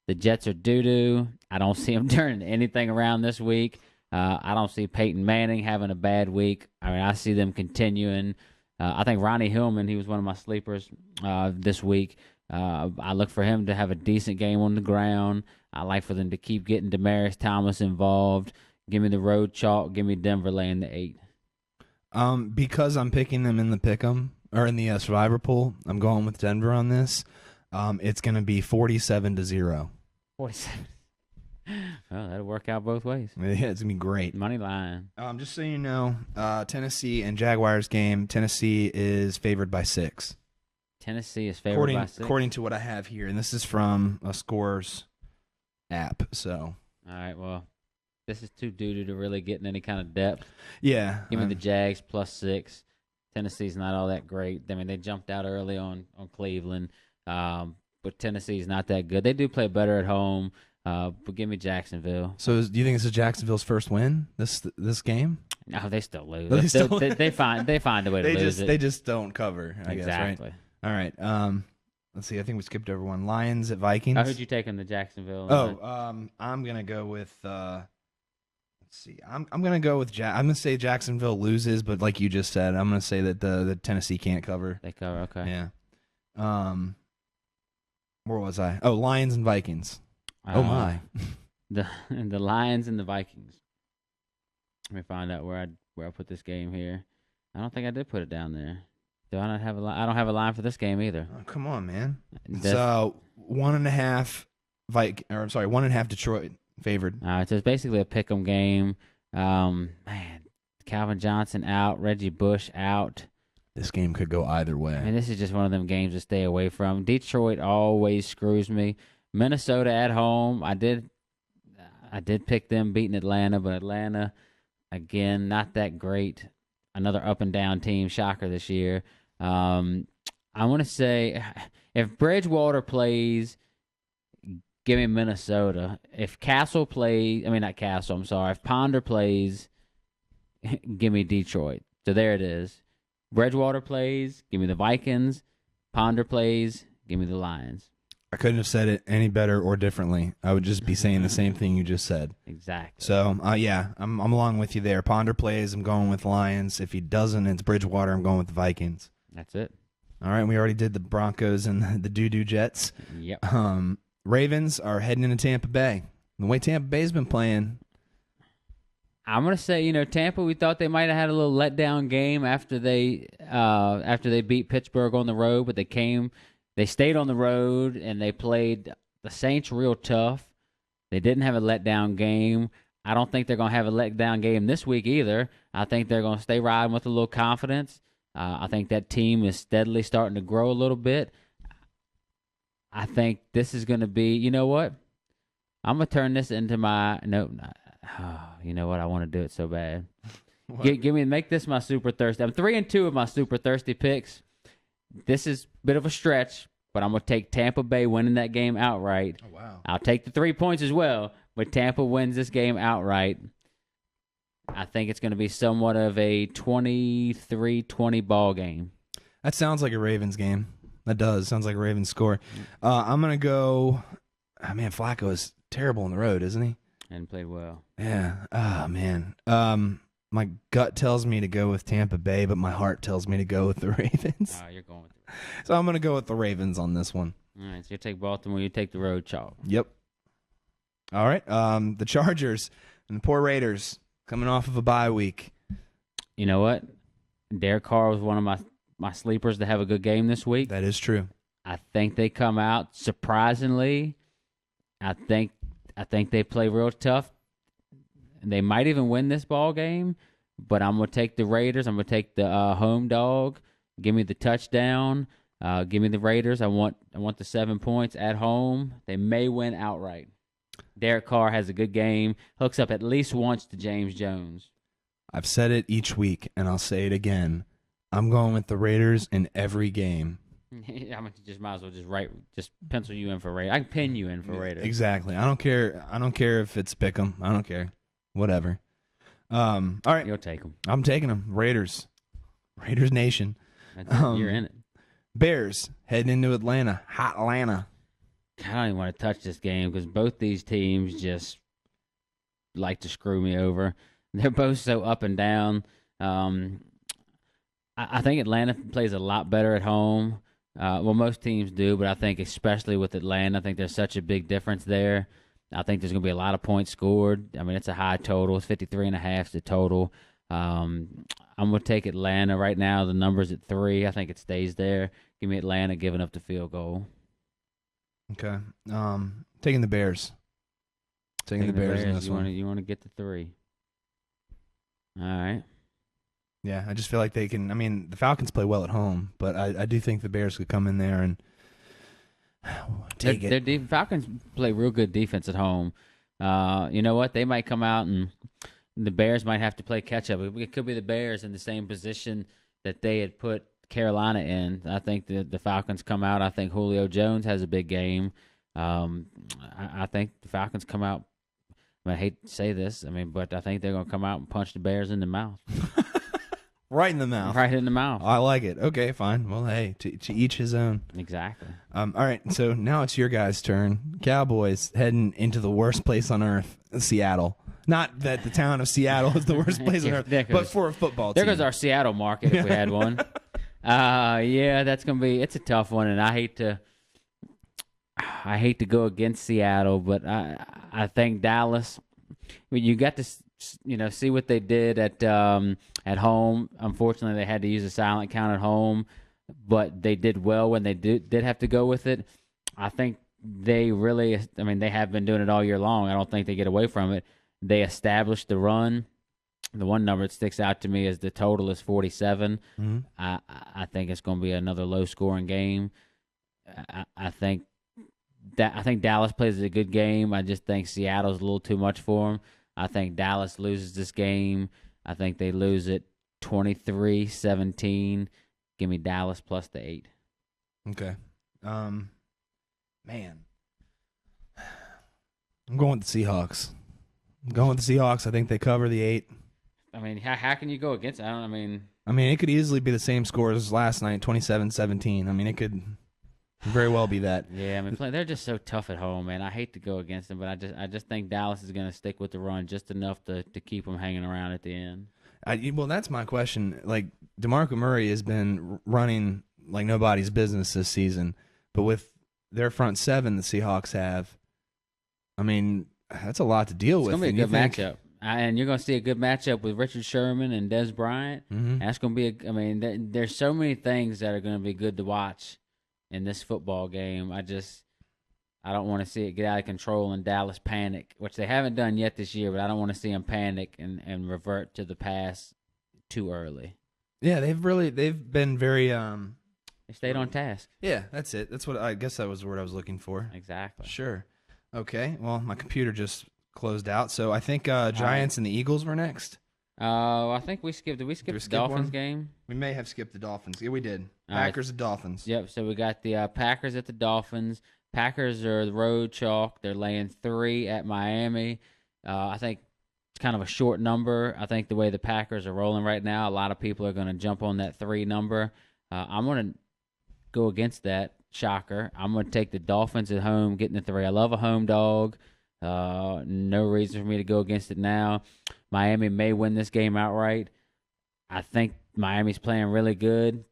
The Jets are doo-doo. I don't see them turning anything around this week. I don't see Peyton Manning having a bad week. I mean, I see them continuing. I think Ronnie Hillman, he was one of my sleepers this week. I look for him to have a decent game on the ground. I like for them to keep getting Demaryius Thomas involved. Give me the road chalk. Give me Denver laying the 8. Because I'm picking them in the pick'em or in the survivor pool, I'm going with Denver on this. It's going to be 47-0. 47. Well, that'll work out both ways. Yeah, it's going to be great. Money line. Just so you know, Tennessee and Jaguars game, Tennessee is favored by 6. Tennessee is favored by 6? According to what I have here, and this is from a Scores app. So. All right, well, this is too doo-doo to really get in any kind of depth. Yeah. Give me the Jags plus 6. Tennessee's not all that great. I mean, they jumped out early on Cleveland, but Tennessee's not that good. They do play better at home. But give me Jacksonville. So, do you think this is Jacksonville's first win this game? No, they still lose. They find a way to lose it. They just don't cover. I exactly. Guess, right? All right. Let's see. I think we skipped over one. Lions at Vikings. Who'd you take in the Jacksonville? I'm gonna go with. Let's see. I'm gonna go with I'm gonna say Jacksonville loses, but like you just said, I'm gonna say that the Tennessee can't cover. They cover. Okay. Yeah. Where was I? Oh, Lions and Vikings. Oh my! The Lions and the Vikings. Let me find out where I put this game here. I don't think I did put it down there. Do I not have a line? I don't have a line for this game either. Oh, come on, man. So 1.5 1.5 Detroit favored. So it's basically a pick'em game. Man, Calvin Johnson out, Reggie Bush out. This game could go either way. I mean, this is just one of them games to stay away from. Detroit always screws me. Minnesota at home, I did pick them beating Atlanta, but Atlanta, again, not that great. Another up and down team, shocker this year. I want to say if Bridgewater plays, give me Minnesota. If Castle plays, if Ponder plays, give me Detroit. So there it is. Bridgewater plays, give me the Vikings. Ponder plays, give me the Lions. I couldn't have said it any better or differently. I would just be saying the same thing you just said. Exactly. So, I'm along with you there. Ponder plays, I'm going with Lions. If he doesn't, it's Bridgewater. I'm going with the Vikings. That's it. All right, we already did the Broncos and the doo-doo Jets. Yep. Ravens are heading into Tampa Bay. The way Tampa Bay's been playing, I'm gonna say, Tampa. We thought they might have had a little letdown game after they beat Pittsburgh on the road, but they stayed on the road and they played the Saints real tough. They didn't have a letdown game. I don't think they're going to have a letdown game this week either. I think they're going to stay riding with a little confidence. I think that team is steadily starting to grow a little bit. I think this is going to be, you know what? I'm going to turn this into my, you know what? I want to do it so bad. Make this my super thirsty. I'm 3-2 of my super thirsty picks. This is a bit of a stretch, but I'm going to take Tampa Bay winning that game outright. Oh, wow. I'll take the 3 points as well, but Tampa wins this game outright. I think it's going to be somewhat of a 23-20 ball game. That sounds like a Ravens game. That does. Sounds like a Ravens score. I'm going to go... Oh, man, Flacco is terrible on the road, isn't he? And played well. Yeah. Oh, man. My gut tells me to go with Tampa Bay, but my heart tells me to go with the Ravens. You're going with the Ravens. So I'm going to go with the Ravens on this one. All right, so you take Baltimore, you take the road chalk. Yep. All right. The Chargers and the poor Raiders coming off of a bye week. You know what? Derek Carr was one of my sleepers to have a good game this week. That is true. I think they come out surprisingly. I think they play real tough. They might even win this ball game, but I'm going to take the Raiders. I'm going to take the home dog. Give me the touchdown. Give me the Raiders. I want the 7 points at home. They may win outright. Derek Carr has a good game. Hooks up at least once to James Jones. I've said it each week, and I'll say it again. I'm going with the Raiders in every game. I just might as well just pencil you in for Raiders. I can pin you in for Raiders. Exactly. I don't care if it's Pick'em. I don't care. Whatever. All right. You'll take them. I'm taking them. Raiders Nation. You're in it. Bears heading into Atlanta. Hot Atlanta. I don't even want to touch this game because both these teams just like to screw me over. They're both so up and down. I think Atlanta plays a lot better at home. Well, most teams do, but I think especially with Atlanta, I think there's such a big difference there. I think there's going to be a lot of points scored. I mean, it's a high total. It's 53.5 the total. I'm going to take Atlanta right now. The number's at 3. I think it stays there. Give me Atlanta giving up the field goal. Okay. Taking the Bears. Taking the Bears in this one. You want to get the 3. All right. Yeah, I just feel like they can. I mean, the Falcons play well at home, but I do think the Bears could come in there and take it. The Falcons play real good defense at home. You know what? They might come out and the Bears might have to play catch up. It could be the Bears in the same position that they had put Carolina in. I think the Falcons come out. I think Julio Jones has a big game. I think the Falcons come out. I hate to say this, but I think they're going to come out and punch the Bears in the mouth. Right in the mouth. Right in the mouth. I like it. Okay, fine. Well, hey, to each his own. Exactly. All right, so now it's your guys' turn. Cowboys heading into the worst place on earth, Seattle. Not that the town of Seattle is the worst place on earth, but for a football team. There goes our Seattle market if we had one. Yeah, that's going to be – it's a tough one, and I hate to go against Seattle, but I think Dallas – you got to see what they did at home. Unfortunately, they had to use a silent count at home, but they did well when they did have to go with it. I think they really – they have been doing it all year long. I don't think they get away from it. They established the run. The one number that sticks out to me is the total is 47. Mm-hmm. I think it's going to be another low-scoring game. I think Dallas plays a good game. I just think Seattle's a little too much for them. I think Dallas loses this game. I think they lose it 23-17. Give me Dallas plus the 8. Okay. Man. I'm going with the Seahawks. I think they cover the 8. How can you go against it? It could easily be the same score as last night, 27-17. It could very well be that. Yeah, they're just so tough at home, man. I hate to go against them, but I just think Dallas is going to stick with the run just enough to keep them hanging around at the end. Well, that's my question. Like, DeMarco Murray has been running like nobody's business this season, but with their front seven the Seahawks have, that's a lot to deal with. It's going to be a good matchup. And you're going to see a good matchup with Richard Sherman and Des Bryant. Mm-hmm. That's going to be there's so many things that are going to be good to watch in this football game. I don't want to see it get out of control and Dallas panic, which they haven't done yet this year, but I don't want to see them panic and revert to the past too early. Yeah, they've been very They stayed on task. Yeah, that's it. That's what I guess that was the word I was looking for. Exactly. Sure. Okay. Well, my computer just closed out, so I think Giants and the Eagles were next. I think we skipped. Did we skip the Dolphins game? We may have skipped the Dolphins. Yeah, we did. All right. Packers and Dolphins. Yep. So we got the Packers at the Dolphins. Packers are the road chalk. They're laying 3 at Miami. I think it's kind of a short number. I think the way the Packers are rolling right now, a lot of people are going to jump on that 3 number. I'm going to go against that. Shocker. I'm going to take the Dolphins at home, getting the 3. I love a home dog. No reason for me to go against it now. Miami may win this game outright. I think Miami's playing really good.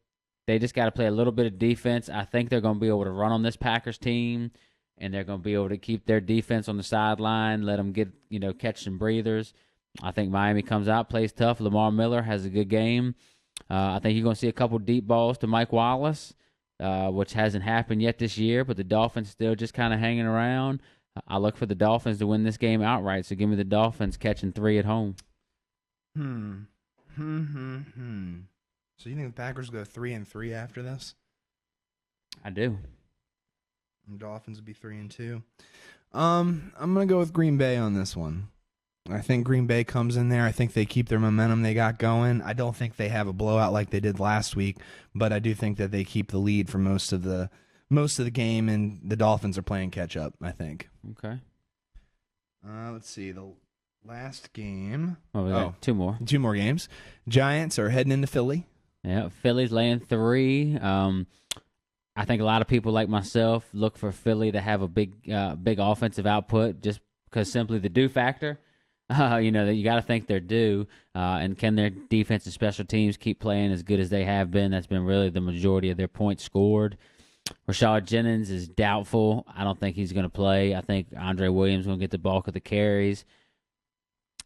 They just got to play a little bit of defense. I think they're going to be able to run on this Packers team, and they're going to be able to keep their defense on the sideline, let them get, catch some breathers. I think Miami comes out, plays tough. Lamar Miller has a good game. I think you're going to see a couple deep balls to Mike Wallace, which hasn't happened yet this year, but the Dolphins still just kind of hanging around. I look for the Dolphins to win this game outright, so give me the Dolphins catching 3 at home. So you think the Packers go 3-3 after this? I do. And Dolphins would be 3-2. I'm gonna go with Green Bay on this one. I think Green Bay comes in there. I think they keep their momentum they got going. I don't think they have a blowout like they did last week, but I do think that they keep the lead for most of the game, and the Dolphins are playing catch up, I think. Okay. Let's see. The last game. Oh, we got 2 more. 2 more games. Giants are heading into Philly. Yeah, Philly's laying 3. I think a lot of people like myself look for Philly to have a big offensive output just because simply the due factor. That you got to think they're due. And can their defense and special teams keep playing as good as they have been? That's been really the majority of their points scored. Rashad Jennings is doubtful. I don't think he's going to play. I think Andre Williams is going to get the bulk of the carries.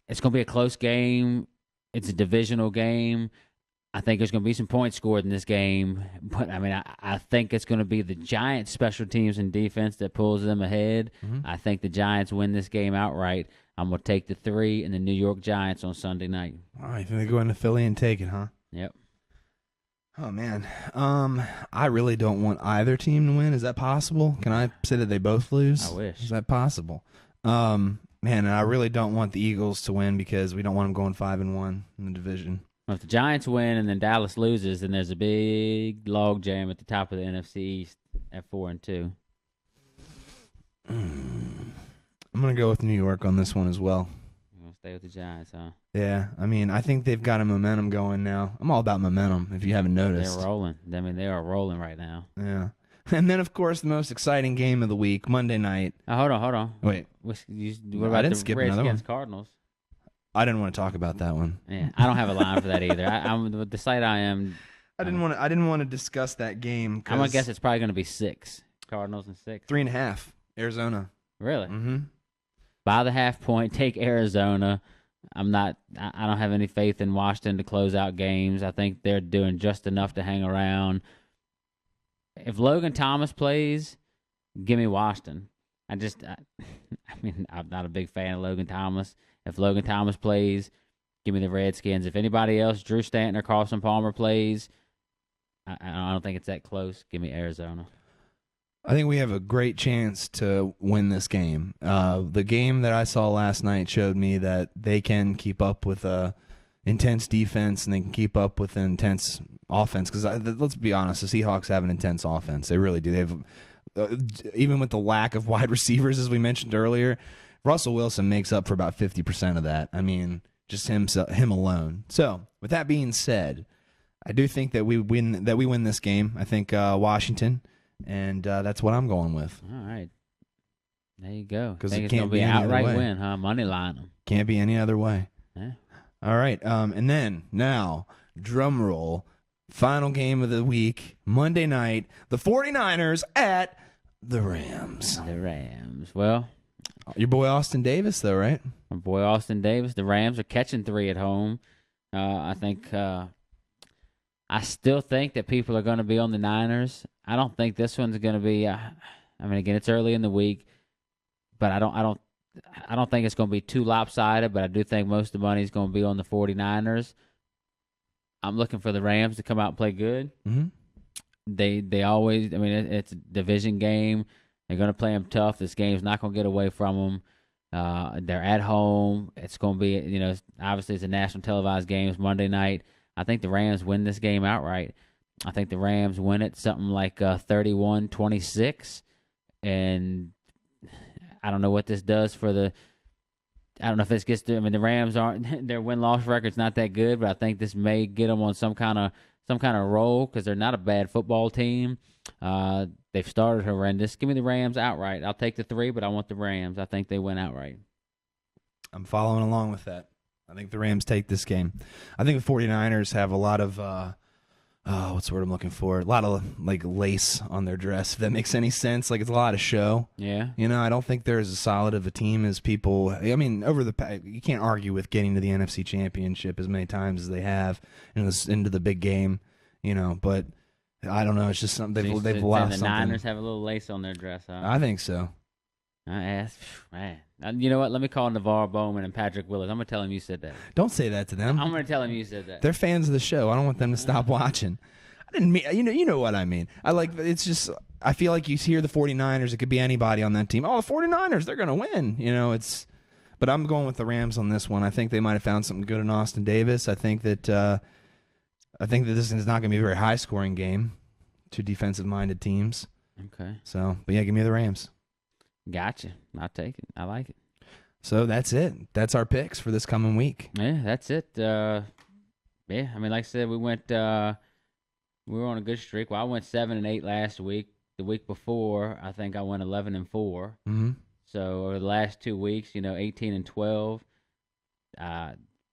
It's going to be a close game. It's a divisional game. I think there's going to be some points scored in this game. But, I think it's going to be the Giants' special teams and defense that pulls them ahead. Mm-hmm. I think the Giants win this game outright. I'm going to take the 3 and the New York Giants on Sunday night. All right, they go into Philly and take it, huh? Yep. Oh, man. I really don't want either team to win. Is that possible? Can I say that they both lose? I wish. Is that possible? Man, and I really don't want the Eagles to win because we don't want them going 5-1 in the division. Well, if the Giants win and then Dallas loses, then there's a big log jam at the top of the NFC East at 4-2. I'm going to go with New York on this one as well. You're going to stay with the Giants, huh? Yeah, I think they've got a momentum going now. I'm all about momentum, if you haven't noticed. They're rolling. They are rolling right now. Yeah. And then, of course, the most exciting game of the week, Monday night. Hold on. Wait. What about the Reds against Cardinals? I didn't want to talk about that one. Yeah, I don't have a line for that either. I'm the site I am. I didn't want to discuss that game. I'm gonna guess it's probably gonna be 6 Cardinals and 6. 3.5 Arizona. Really? Mm-hmm. By the half point, take Arizona. I don't have any faith in Washington to close out games. I think they're doing just enough to hang around. If Logan Thomas plays, give me Washington. I'm not a big fan of Logan Thomas. If Logan Thomas plays, give me the Redskins. If anybody else, Drew Stanton or Carson Palmer plays, I don't think it's that close. Give me Arizona. I think we have a great chance to win this game. The game that I saw last night showed me that they can keep up with a intense defense and they can keep up with an intense offense. Because let's be honest, the Seahawks have an intense offense. They really do. They've even with the lack of wide receivers, as we mentioned earlier, Russell Wilson makes up for about 50% of that. Just him alone. So, with that being said, I do think that we win this game. I think Washington, and that's what I'm going with. All right. There you go. Because it can't gonna be an any outright other way. win, huh? Money line them. Can't be any other way. Yeah. All right. And then now, drum roll. Final game of the week, Monday night. The 49ers at the Rams. The Rams. Well, your boy Austin Davis, though, right? My boy Austin Davis. The Rams are catching 3 at home. I still think that people are going to be on the Niners. I don't think this one's going to be. I mean, again, it's early in the week, but I don't think it's going to be too lopsided, but I do think most of the money is going to be on the 49ers. I'm looking for the Rams to come out and play good. Mm-hmm. They always, I mean, it's a division game. They're going to play them tough. This game's not going to get away from them. They're at home. It's going to be, obviously it's a national televised game. It's Monday night. I think the Rams win this game outright. I think the Rams win it something like 31-26. And I don't know what this does for I don't know if this gets to. I mean, the Rams aren't. Their win-loss record's not that good, but I think this may get them on some kind of roll because they're not a bad football team. They've started horrendous. Give me the Rams outright. I'll take the 3, but I want the Rams. I think they win outright. I'm following along with that. I think the Rams take this game. I think the 49ers have a lot of what's the word I'm looking for? A lot of like lace on their dress, if that makes any sense. Like it's a lot of show. Yeah. I don't think they're as solid of a team as people. I mean, you can't argue with getting to the NFC Championship as many times as they have into the big game. But I don't know. It's just something they've lost. The Niners have a little lace on their dress. Huh? I think so. Man. You know what? Let me call NaVorro Bowman and Patrick Willis. I'm going to tell him you said that. Don't say that to them. I'm going to tell him you said that. They're fans of the show. I don't want them to stop watching. I didn't mean, you know what I mean. It's just, I feel like you hear the 49ers, it could be anybody on that team. Oh, the 49ers, they're going to win. But I'm going with the Rams on this one. I think they might have found something good in Austin Davis. I think that this is not going to be a very high scoring game. Two defensive minded teams. Okay. So, but yeah, give me the Rams. Gotcha. I'll take it. I like it. So that's it. That's our picks for this coming week. Yeah, that's it. I mean, like I said, we were on a good streak. Well, I went 7-8 last week. The week before, I think I went 11-4. Mm-hmm. So over the last 2 weeks, 18-12.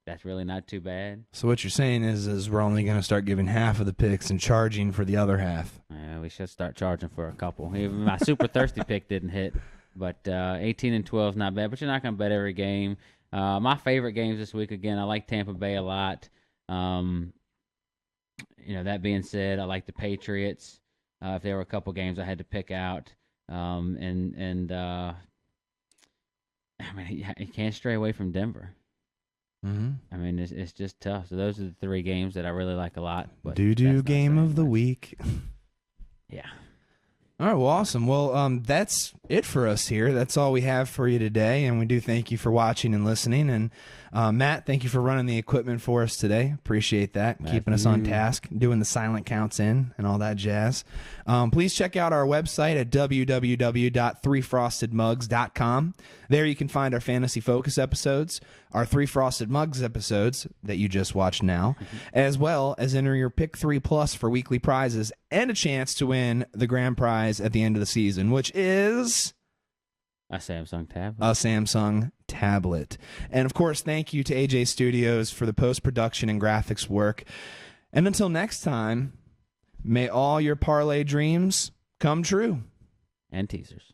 That's really not too bad. So what you're saying is we're only going to start giving half of the picks and charging for the other half. Yeah, we should start charging for a couple. Even my super thirsty pick didn't hit. But 18-12 is not bad. But you're not going to bet every game. My favorite games this week, again, I like Tampa Bay a lot. That being said, I like the Patriots. If there were a couple games I had to pick out, I mean, you can't stray away from Denver. Mm-hmm. I mean, it's just tough. So those are the 3 games that I really like a lot. But game of the week. Yeah. All right, well, awesome. Well, that's it for us here. That's all we have for you today, and we do thank you for watching and listening. And Matt, thank you for running the equipment for us today. Appreciate that, Matthew. Keeping us on task, doing the silent counts in and all that jazz. Please check out our website at www.threefrostedmugs.com. There you can find our Fantasy Focus episodes, our 3 Frosted Mugs episodes that you just watched now, as well as enter your Pick 3 Plus for weekly prizes and a chance to win the grand prize at the end of the season, which is a Samsung tablet. A Samsung tablet. And of course, thank you to AJ Studios for the post-production and graphics work. And until next time, may all your parlay dreams come true. And teasers.